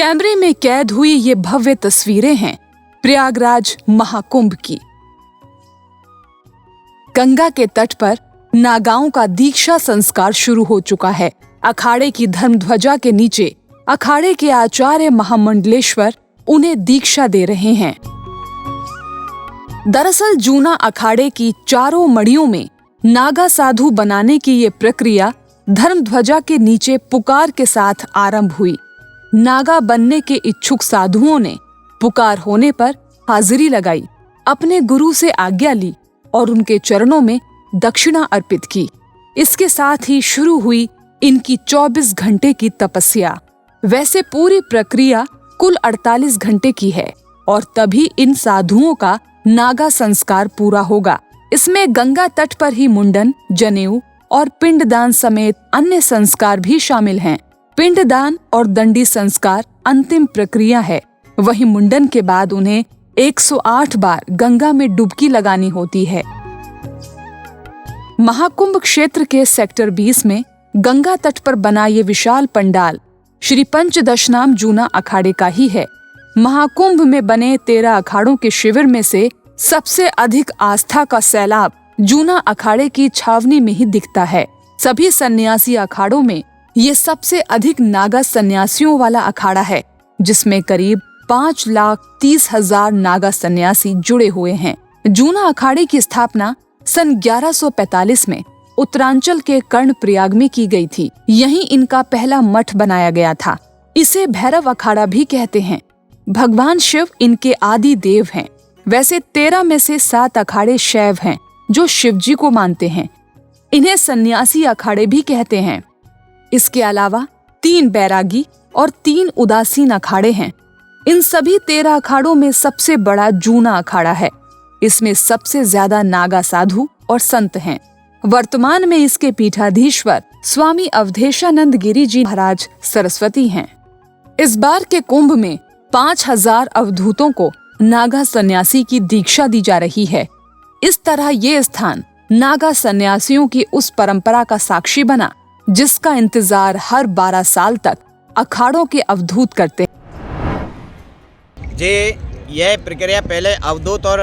कैमरे में कैद हुई ये भव्य तस्वीरें हैं प्रयागराज महाकुंभ की। गंगा के तट पर नागाओं का दीक्षा संस्कार शुरू हो चुका है। अखाड़े की धर्म ध्वजा के नीचे अखाड़े के आचार्य महामंडलेश्वर उन्हें दीक्षा दे रहे हैं। दरअसल जूना अखाड़े की चारों मड़ियों में नागा साधु बनाने की ये प्रक्रिया धर्म ध्वजा के नीचे पुकार के साथ आरंभ हुई। नागा बनने के इच्छुक साधुओं ने पुकार होने पर हाजिरी लगाई, अपने गुरु से आज्ञा ली और उनके चरणों में दक्षिणा अर्पित की। इसके साथ ही शुरू हुई इनकी 24 घंटे की तपस्या। वैसे पूरी प्रक्रिया कुल 48 घंटे की है और तभी इन साधुओं का नागा संस्कार पूरा होगा। इसमें गंगा तट पर ही मुंडन, जनेऊ और पिंडदान समेत अन्य संस्कार भी शामिल हैं। पिंडदान और दंडी संस्कार अंतिम प्रक्रिया है। वहीं मुंडन के बाद उन्हें 108 बार गंगा में डुबकी लगानी होती है। महाकुंभ क्षेत्र के सेक्टर 20 में गंगा तट पर बना ये विशाल पंडाल श्री पंचदशनाम जूना अखाड़े का ही है। महाकुंभ में बने 13 अखाड़ों के शिविर में से सबसे अधिक आस्था का सैलाब जूना अखाड़े की छावनी में ही दिखता है। सभी सन्यासी अखाड़ों में ये सबसे अधिक नागा सन्यासियों वाला अखाड़ा है, जिसमें करीब 5,30,000 नागा सन्यासी जुड़े हुए हैं। जूना अखाड़े की स्थापना सन 1145 में उत्तरांचल के कर्णप्रयाग में की गई थी। यहीं इनका पहला मठ बनाया गया था। इसे भैरव अखाड़ा भी कहते हैं। भगवान शिव इनके आदि देव हैं। वैसे 13 में से 7 अखाड़े शैव हैं, जो शिव जी को मानते हैं। इन्हें सन्यासी अखाड़े भी कहते हैं। इसके अलावा 3 बैरागी और 3 उदासीन अखाड़े हैं। इन सभी 13 अखाड़ों में सबसे बड़ा जूना अखाड़ा है। इसमें सबसे ज्यादा नागा साधु और संत हैं। वर्तमान में इसके पीठाधीश्वर स्वामी अवधेशानंद गिरी जी महाराज सरस्वती हैं। इस बार के कुंभ में 5,000 अवधूतों को नागा सन्यासी की दीक्षा दी जा रही है। इस तरह ये स्थान नागा सन्यासियों की उस परंपरा का साक्षी बना, जिसका इंतजार हर 12 साल तक अखाड़ों के अवधूत करते जी। यह प्रक्रिया पहले अवधूत और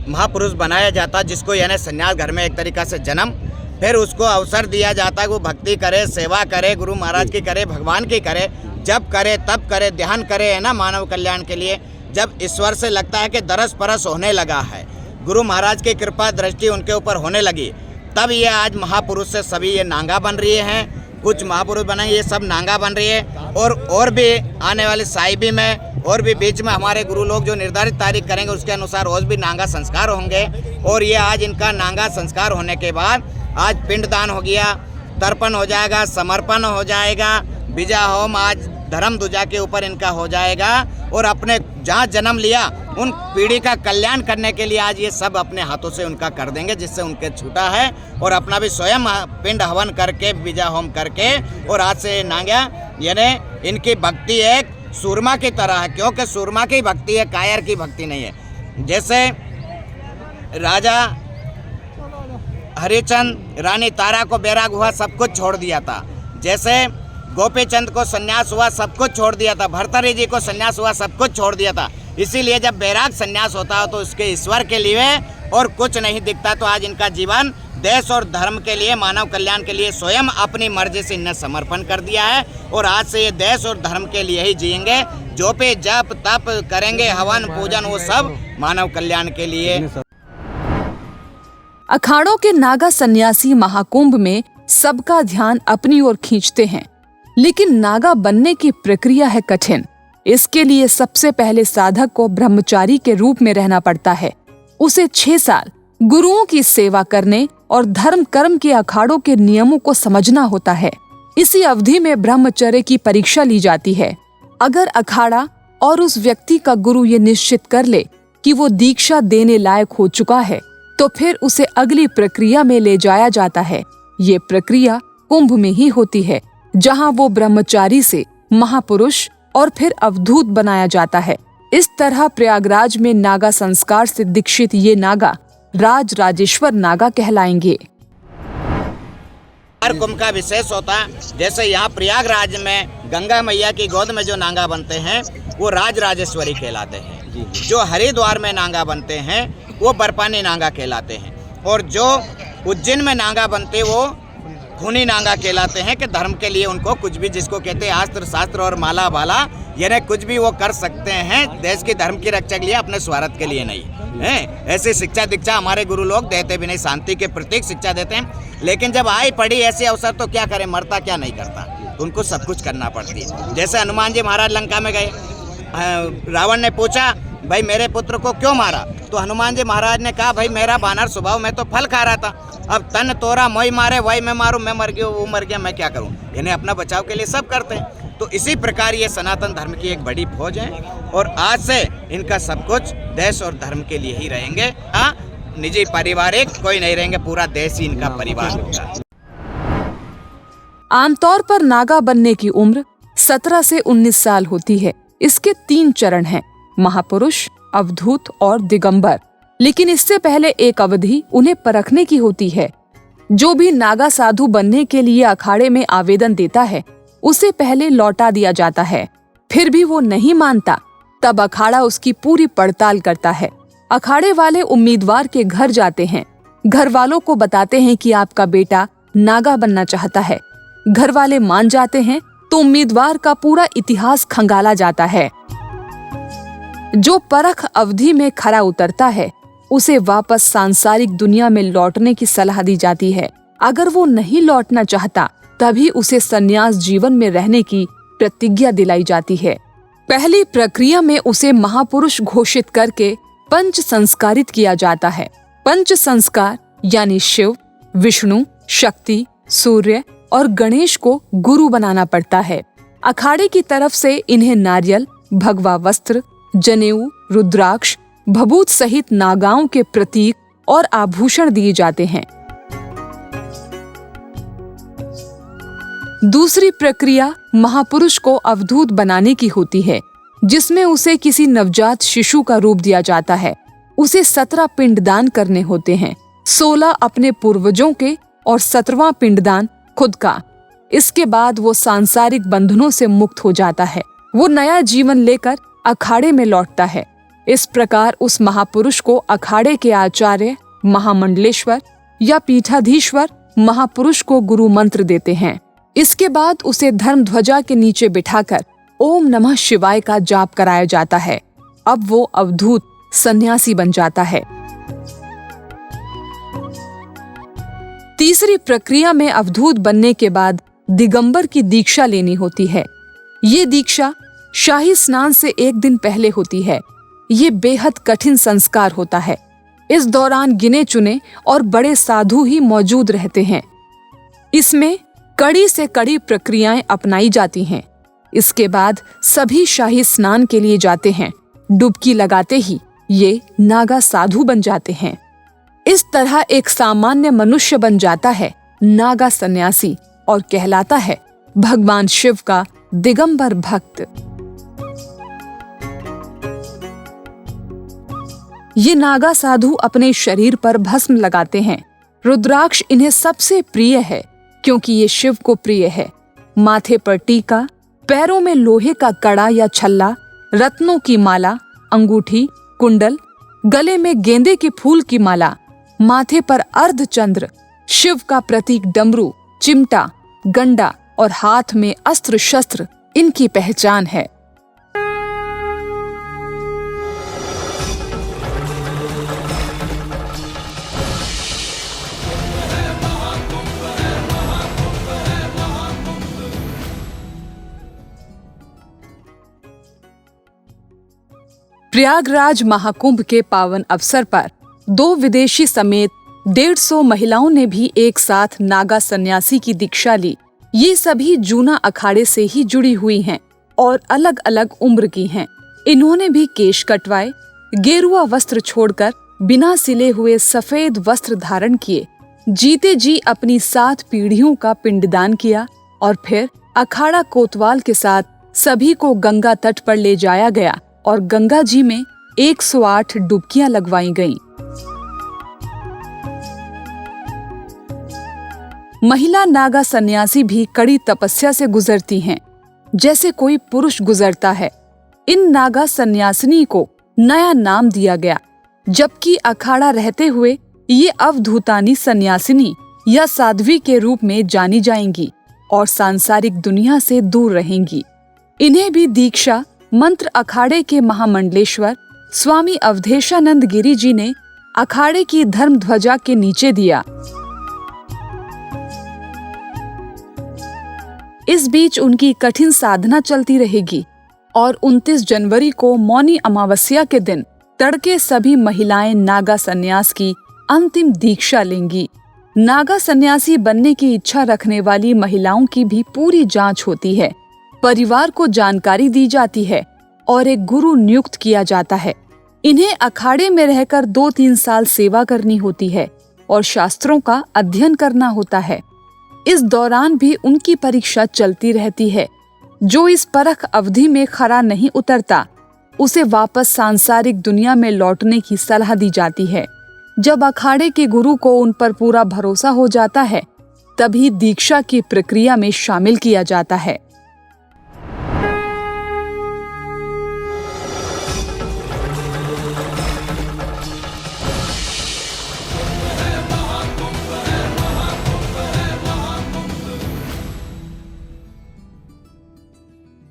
महापुरुष बनाया जाता, जिसको यानी सन्यास घर में एक तरीका से जन्म, फिर उसको अवसर दिया जाता है वो भक्ति करे, सेवा करे, गुरु महाराज की करे, भगवान की करे, जब करे तब करे, ध्यान करे, है ना, मानव कल्याण के लिए। जब ईश्वर से लगता है कि दरस परस होने लगा है, गुरु महाराज की कृपा दृष्टि उनके ऊपर होने लगी, तब ये आज महापुरुष से सभी ये नांगा बन रही हैं। कुछ महापुरुष बने, ये सब नांगा बन रही है। और भी आने वाले साहिबी में और भी बीच में हमारे गुरु लोग जो निर्धारित तारीख करेंगे उसके अनुसार और भी नांगा संस्कार होंगे। और ये आज इनका नांगा संस्कार होने के बाद आज पिंडदान हो गया, तर्पण हो जाएगा, समर्पण हो जाएगा, विजय होम आज धर्म ध्वजा के ऊपर इनका हो जाएगा। और अपने जहाँ जन्म लिया उन पीढ़ी का कल्याण करने के लिए आज ये सब अपने हाथों से उनका कर देंगे, जिससे उनके छूटा है। और अपना भी स्वयं पिंड हवन करके, विजय होम करके, और आज से नांगा यानी इनकी भक्ति एक सूरमा की तरह है, क्योंकि सूरमा की भक्ति है, कायर की भक्ति नहीं है। जैसे राजा हरिचंद रानी तारा को बैराग हुआ, सब कुछ छोड़ दिया था। जैसे गोपीचंद को सन्यास हुआ, सब कुछ छोड़ दिया था। भर्तृहरि जी को सन्यास हुआ, सब कुछ छोड़ दिया था। इसीलिए जब बैराग सन्यास होता है तो उसके ईश्वर के लिए और कुछ नहीं दिखता। तो आज इनका जीवन देश और धर्म के लिए, मानव कल्याण के लिए स्वयं अपनी मर्जी से इन्हें समर्पण कर दिया है। और आज से ये देश और धर्म के लिए ही जिएंगे। जो पे जप तप करेंगे, हवन पूजन, वो सब मानव कल्याण के लिए। अखाड़ों के नागा सन्यासी महाकुंभ में सबका ध्यान अपनी ओर खींचते हैं, लेकिन नागा बनने की प्रक्रिया है कठिन। इसके लिए सबसे पहले साधक को ब्रह्मचारी के रूप में रहना पड़ता है। उसे 6 साल गुरुओं की सेवा करने और धर्म कर्म के अखाड़ों के नियमों को समझना होता है। इसी अवधि में ब्रह्मचर्य की परीक्षा ली जाती है। अगर अखाड़ा और उस व्यक्ति का गुरु ये निश्चित कर ले कि वो दीक्षा देने लायक हो चुका है, तो फिर उसे अगली प्रक्रिया में ले जाया जाता है। ये प्रक्रिया कुंभ में ही होती है, जहाँ वो ब्रह्मचारी से महापुरुष और फिर अवधूत बनाया जाता है। इस तरह प्रयागराज में नागा संस्कार से दीक्षित ये नागा राज राजेश्वर नागा कहलाएंगे। हर कुंभ का विशेष होता है। जैसे यहाँ प्रयागराज में गंगा मैया की गोद में जो नांगा बनते हैं वो राजराजेश्वरी कहलाते हैं। जो हरिद्वार में नांगा बनते हैं वो बर्फानी नांगा कहलाते हैं। और जो उज्जैन में नांगा बनते वो खूनी नांगा कहलाते हैं कि धर्म के लिए उनको कुछ भी, जिसको कहते हैं अस्त्र शास्त्र और माला बाला, यानी कुछ भी वो कर सकते हैं देश की धर्म की रक्षा के लिए, अपने स्वार्थ के लिए नहीं है। ऐसी शिक्षा दीक्षा हमारे गुरु लोग देते भी नहीं, शांति के प्रतीक शिक्षा देते हैं। लेकिन जब आई पड़ी ऐसे अवसर तो क्या करें, मरता क्या नहीं करता, उनको सब कुछ करना पड़ती है। जैसे हनुमान जी महाराज लंका में गए, रावण ने पूछा भाई मेरे पुत्र को क्यों मारा, तो हनुमान जी महाराज ने कहा भाई मेरा बानर स्वभाव, मैं तो फल खा रहा था, अब तन तोरा मोई मारे वही मैं मारूं, मैं मर गया वो मर गया, मैं क्या करूं। इन्हें अपना बचाव के लिए सब करते हैं। तो इसी प्रकार ये सनातन धर्म की एक बड़ी फौज है और आज से इनका सब कुछ देश और धर्म के लिए ही रहेंगे। हाँ, निजी पारिवारिक कोई नहीं रहेंगे, पूरा देश ही इनका परिवार होगा। आमतौर पर नागा बनने की उम्र 17 से 19 साल होती है। इसके 3 चरण हैं, महापुरुष, अवधूत और दिगंबर। लेकिन इससे पहले एक अवधि उन्हें परखने की होती है। जो भी नागा साधु बनने के लिए अखाड़े में आवेदन देता है उसे पहले लौटा दिया जाता है। फिर भी वो नहीं मानता, तब अखाड़ा उसकी पूरी पड़ताल करता है। अखाड़े वाले उम्मीदवार के घर जाते हैं, घर वालों को बताते हैं कि आपका बेटा नागा बनना चाहता है। घर वाले मान जाते हैं तो उम्मीदवार का पूरा इतिहास खंगाला जाता है। जो परख अवधि में खरा उतरता है उसे वापस सांसारिक दुनिया में लौटने की सलाह दी जाती है। अगर वो नहीं लौटना चाहता तभी उसे संन्यास जीवन में रहने की प्रतिज्ञा दिलाई जाती है। पहली प्रक्रिया में उसे महापुरुष घोषित करके पंच संस्कारित किया जाता है। पंच संस्कार यानी शिव, विष्णु, शक्ति, सूर्य और गणेश को गुरु बनाना पड़ता है। अखाड़े की तरफ से इन्हें नारियल, भगवा वस्त्र, जनेऊ, रुद्राक्ष, भभूत सहित नागाओं के प्रतीक और आभूषण दिए जाते हैं। दूसरी प्रक्रिया महापुरुष को अवधूत बनाने की होती है, जिसमें उसे किसी नवजात शिशु का रूप दिया जाता है। उसे 17 पिंडदान करने होते हैं, 16 अपने पूर्वजों के और 17वां पिंडदान खुद का। इसके बाद वो सांसारिक बंधनों से मुक्त हो जाता है। वो नया जीवन लेकर अखाड़े में लौटता है। इस प्रकार उस महापुरुष को अखाड़े के आचार्य, महामंडलेश्वर या पीठाधीश्वर महापुरुष को गुरु मंत्र देते हैं। इसके बाद उसे धर्म ध्वजा के नीचे बिठाकर ओम नमः शिवाय का जाप कराया जाता है। अब वो अवधूत सन्यासी बन जाता है। तीसरी प्रक्रिया में अवधूत बनने के बाद दिगंबर की दीक्षा लेनी होती है। ये दीक्षा शाही स्नान से एक दिन पहले होती है। ये बेहद कठिन संस्कार होता है। इस दौरान गिने चुने और बड़े साधु ही मौजूद रहते हैं। इसमें कड़ी से कड़ी प्रक्रियाएं अपनाई जाती हैं। इसके बाद सभी शाही स्नान के लिए जाते हैं। डुबकी लगाते ही ये नागा साधु बन जाते हैं। इस तरह एक सामान्य मनुष्य बन जाता है नागा सन्यासी और कहलाता है भगवान शिव का दिगंबर भक्त। ये नागा साधु अपने शरीर पर भस्म लगाते हैं। रुद्राक्ष इन्हें सबसे प्रिय है क्योंकि ये शिव को प्रिय है। माथे पर टीका, पैरों में लोहे का कड़ा या छल्ला, रत्नों की माला, अंगूठी, कुंडल, गले में गेंदे के फूल की माला, माथे पर अर्धचंद्र, शिव का प्रतीक डमरू, चिमटा, गंडा और हाथ में अस्त्र शस्त्र इनकी पहचान है। प्रयागराज महाकुंभ के पावन अवसर पर 2 विदेशी समेत 150 महिलाओं ने भी एक साथ नागा सन्यासी की दीक्षा ली। ये सभी जूना अखाड़े से ही जुड़ी हुई हैं और अलग अलग उम्र की हैं। इन्होंने भी केश कटवाए, गेरुआ वस्त्र छोड़कर बिना सिले हुए सफेद वस्त्र धारण किए, जीते जी अपनी 7 पीढ़ियों का पिंडदान किया और फिर अखाड़ा कोतवाल के साथ सभी को गंगा तट पर ले जाया गया और गंगा जी में 108 डुबकियां लगवाई गईं। महिला नागा सन्यासी भी कड़ी तपस्या से गुजरती हैं। जैसे कोई पुरुष गुजरता है। इन नागा सन्यासिनी को नया नाम दिया गया, जबकि अखाड़ा रहते हुए ये अवधूतानी सन्यासिनी या साध्वी के रूप में जानी जाएंगी और सांसारिक दुनिया से दूर रहेंगी। इन्हें भी दीक्षा मंत्र अखाड़े के महामंडलेश्वर स्वामी अवधेशानंद गिरी जी ने अखाड़े की धर्म ध्वजा के नीचे दिया। इस बीच उनकी कठिन साधना चलती रहेगी और 29 जनवरी को मौनी अमावस्या के दिन तड़के सभी महिलाएं नागा सन्यास की अंतिम दीक्षा लेंगी। नागा सन्यासी बनने की इच्छा रखने वाली महिलाओं की भी पूरी जांच होती है, परिवार को जानकारी दी जाती है और एक गुरु नियुक्त किया जाता है। इन्हें अखाड़े में रहकर 2-3 साल सेवा करनी होती है और शास्त्रों का अध्ययन करना होता है। इस दौरान भी उनकी परीक्षा चलती रहती है। जो इस परख अवधि में खरा नहीं उतरता, उसे वापस सांसारिक दुनिया में लौटने की सलाह दी जाती है। जब अखाड़े के गुरु को उन पर पूरा भरोसा हो जाता है, तभी दीक्षा की प्रक्रिया में शामिल किया जाता है।